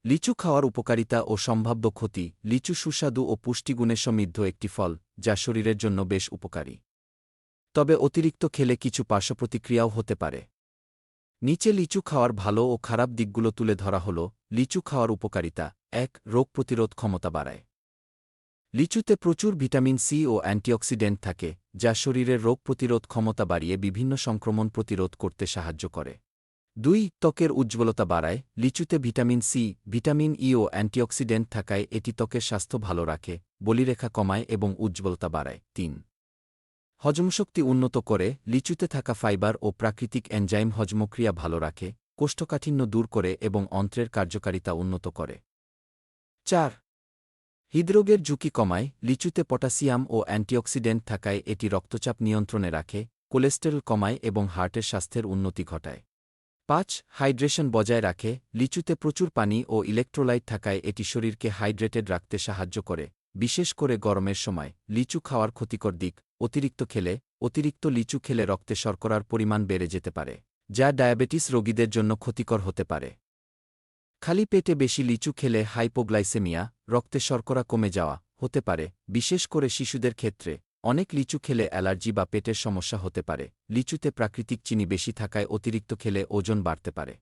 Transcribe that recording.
লিচু খাওয়ার উপকারিতা ও সম্ভাব্য ক্ষতি। লিচু সুস্বাদু ও পুষ্টিগুণে সমৃদ্ধ একটি ফল, যা শরীরের জন্য বেশ উপকারী। তবে অতিরিক্ত খেলে কিছু পার্শ্বপ্রতিক্রিয়াও হতে পারে। নিচে লিচু খাওয়ার ভালো ও খারাপ দিকগুলো তুলে ধরা হল। লিচু খাওয়ার উপকারিতা। ১. রোগ প্রতিরোধ ক্ষমতা বাড়ায়। লিচুতে প্রচুর ভিটামিন সি ও অ্যান্টিঅক্সিডেন্ট থাকে, যা শরীরের রোগ প্রতিরোধ ক্ষমতা বাড়িয়ে বিভিন্ন সংক্রমণ প্রতিরোধ করতে সাহায্য করে। ২. ত্বকের উজ্জ্বলতা বাড়ায়। লিচুতে ভিটামিন সি, ভিটামিন ই ও অ্যান্টিঅক্সিডেন্ট থাকায় এটি ত্বকের স্বাস্থ্য ভালো রাখে, বলিরেখা কমায় এবং উজ্জ্বলতা বাড়ায়। ৩. হজমশক্তি উন্নত করে। লিচুতে থাকা ফাইবার ও প্রাকৃতিক এনজাইম হজমক্রিয়া ভালো রাখে, কোষ্ঠকাঠিন্য দূর করে এবং অন্ত্রের কার্যকারিতা উন্নত করে। ৪. হৃদরোগের ঝুঁকি কমায়। লিচুতে পটাশিয়াম ও অ্যান্টিঅক্সিডেন্ট থাকায় এটি রক্তচাপ নিয়ন্ত্রণে রাখে, কোলেস্টেরল কমায় এবং হার্টের স্বাস্থ্যের উন্নতি ঘটায়। ৫. হাইড্রেশন বজায় রাখে। লিচুতে প্রচুর পানি ও ইলেকট্রোলাইট থাকায় এটি শরীরকে হাইড্রেটেড রাখতে সাহায্য করে, বিশেষ করে গরমের সময়। লিচু খাওয়ার ক্ষতিকর দিক। অতিরিক্ত লিচু খেলে রক্তে শর্করার পরিমাণ বেড়ে যেতে পারে, যা ডায়াবেটিস রোগীদের জন্য ক্ষতিকর হতে পারে। খালি পেটে বেশি লিচু খেলে হাইপোগ্লাইসেমিয়া, রক্তে শর্করা কমে যাওয়া, হতে পারে, বিশেষ করে শিশুদের ক্ষেত্রে। অনেক লিচু খেলে অ্যালার্জি বা পেটের সমস্যা হতে পারে। লিচুতে প্রাকৃতিক চিনি বেশি থাকায় অতিরিক্ত খেলে ওজন বাড়তে পারে।